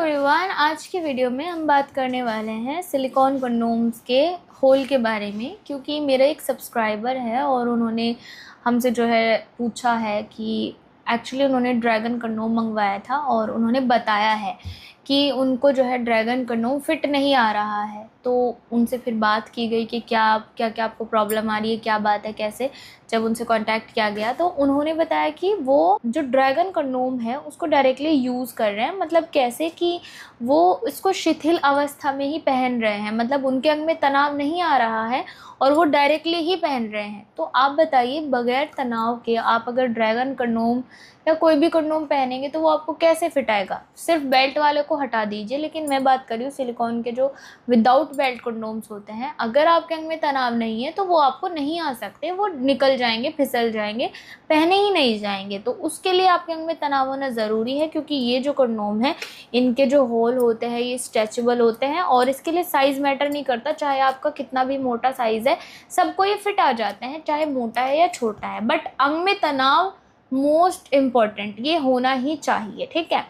Everyone, आज के video में हम बात करने वाले हैं सिलिकॉन कंडोम्स के होल के बारे में, क्योंकि मेरा एक सब्सक्राइबर है और उन्होंने हमसे जो है पूछा है कि एक्चुअली उन्होंने ड्रैगन कंडोम मंगवाया था और उन्होंने बताया है कि उनको जो है ड्रैगन कंडोम फिट नहीं आ रहा है। तो उनसे फिर बात की गई कि क्या क्या क्या आपको प्रॉब्लम आ रही है, क्या बात है, कैसे। जब उनसे कांटेक्ट किया गया तो उन्होंने बताया कि वो जो ड्रैगन कंडोम है उसको डायरेक्टली यूज़ कर रहे हैं। मतलब कैसे कि वो इसको शिथिल अवस्था में ही पहन रहे हैं, मतलब उनके अंग में तनाव नहीं आ रहा है और वो डायरेक्टली ही पहन रहे हैं। तो आप बताइए, बगैर तनाव के आप अगर ड्रैगन कंडोम या कोई भी कंडोम पहनेंगे तो वो आपको कैसे फिट आएगा। सिर्फ बेल्ट वाले को हटा दीजिए, लेकिन मैं बात कर रही हूँ सिलिकॉन के जो विदाउट बेल्ट कंडोम्स होते हैं। अगर आपके अंग में तनाव नहीं है तो वो आपको नहीं आ सकते, वो निकल जाएंगे, फिसल जाएंगे, पहने ही नहीं जाएंगे। तो उसके लिए आपके अंग में तनाव होना ज़रूरी है, क्योंकि ये जो कंडोम है इनके जो होल होते हैं ये स्ट्रेचेबल होते हैं और इसके लिए साइज़ मैटर नहीं करता। चाहे आपका कितना भी मोटा साइज़ है, सबको ये फिट आ जाते हैं, चाहे मोटा है या छोटा है। बट अंग में तनाव मोस्ट इम्पॉर्टेंट, ये होना ही चाहिए, ठीक है।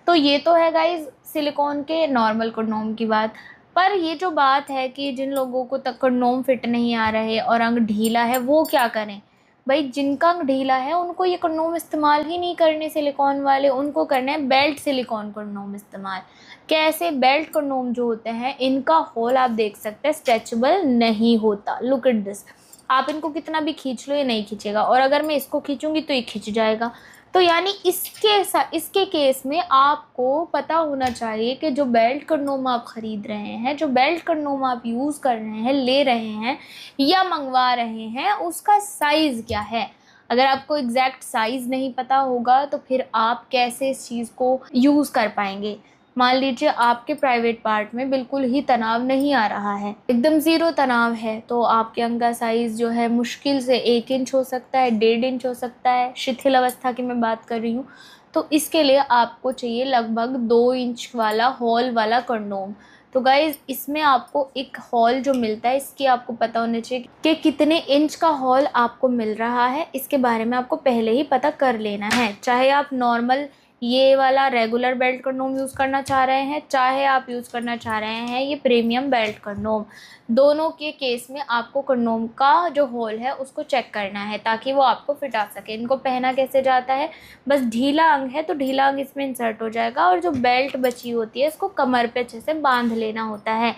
तो ये तो है गाइज सिलिकॉन के नॉर्मल कंडोम की बात। पर ये जो बात है कि जिन लोगों को तक कंडोम फिट नहीं आ रहे और अंग ढीला है, वो क्या करें। भाई, जिनका अंग ढीला है उनको ये कंडोम इस्तेमाल ही नहीं करने सिलिकॉन वाले, उनको करना है बेल्ट सिलिकॉन कंडोम इस्तेमाल। कैसे? बेल्ट कंडोम जो होते हैं इनका होल आप देख सकते हैं स्ट्रेचेबल नहीं होता। लुक एट दिस, आप इनको कितना भी खींच लो ये नहीं खींचेगा, और अगर मैं इसको खींचूंगी तो ये खिंच जाएगा। तो यानी इसके केस में आपको पता होना चाहिए कि जो बेल्ट कंडोम आप ख़रीद रहे हैं, जो बेल्ट कंडोम आप यूज़ कर रहे हैं, ले रहे हैं या मंगवा रहे हैं, उसका साइज़ क्या है। अगर आपको एग्जैक्ट साइज़ नहीं पता होगा तो फिर आप कैसे इस चीज़ को यूज़ कर पाएंगे। मान लीजिए आपके प्राइवेट पार्ट में बिल्कुल ही तनाव नहीं आ रहा है, एकदम ज़ीरो तनाव है, तो आपके अंग का साइज़ जो है मुश्किल से 1 इंच हो सकता है, 1.5 इंच हो सकता है, शिथिल अवस्था की मैं बात कर रही हूँ। तो इसके लिए आपको चाहिए लगभग 2 इंच वाला हॉल वाला कंडोम। तो गाइज़, इसमें आपको एक हॉल जो मिलता है इसकी आपको पता होना चाहिए कि कितने इंच का हॉल आपको मिल रहा है। इसके बारे में आपको पहले ही पता कर लेना है। चाहे आप नॉर्मल ये वाला रेगुलर बेल्ट कंडोम यूज़ करना चाह रहे हैं, चाहे आप यूज़ करना चाह रहे हैं ये प्रीमियम बेल्ट कंडोम, दोनों के केस में आपको कंडोम का जो होल है उसको चेक करना है ताकि वो आपको फिट आ सके। इनको पहना कैसे जाता है, बस ढीला अंग है तो ढीला अंग इसमें इंसर्ट हो जाएगा और जो बेल्ट बची होती है इसको कमर पे अच्छे से बांध लेना होता है।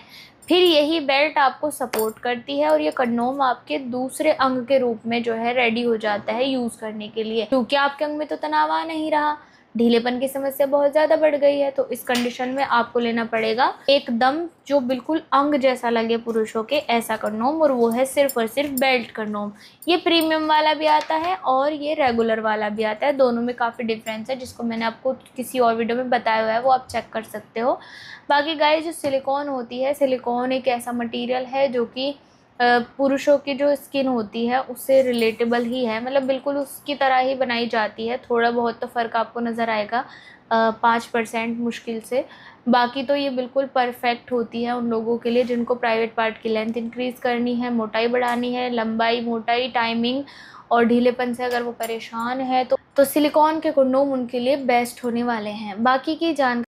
फिर यही बेल्ट आपको सपोर्ट करती है और ये कंडोम आपके दूसरे अंग के रूप में जो है रेडी हो जाता है यूज़ करने के लिए, क्योंकि आपके अंग में तो तनाव आ नहीं रहा, ढीलेपन की समस्या बहुत ज़्यादा बढ़ गई है। तो इस कंडीशन में आपको लेना पड़ेगा एकदम जो बिल्कुल अंग जैसा लगे पुरुषों के, ऐसा कंडोम, और वो है सिर्फ और सिर्फ बेल्ट कंडोम। ये प्रीमियम वाला भी आता है और ये रेगुलर वाला भी आता है, दोनों में काफ़ी डिफरेंस है जिसको मैंने आपको किसी और वीडियो में बताया हुआ है, वो आप चेक कर सकते हो। बाकी गाइस, जो सिलिकॉन होती है, सिलिकॉन एक ऐसा मटीरियल है जो कि पुरुषों की जो स्किन होती है उससे रिलेटेबल ही है, मतलब बिल्कुल उसकी तरह ही बनाई जाती है। थोड़ा बहुत तो फ़र्क आपको नज़र आएगा, 5% मुश्किल से। बाकी तो ये बिल्कुल परफेक्ट होती है उन लोगों के लिए जिनको प्राइवेट पार्ट की लेंथ इंक्रीज़ करनी है, मोटाई बढ़ानी है, लंबाई, मोटाई, टाइमिंग और ढीलेपन से अगर वो परेशान है तो सिलिकॉन के कंडोम उनके लिए बेस्ट होने वाले हैं। बाकी की जानकारी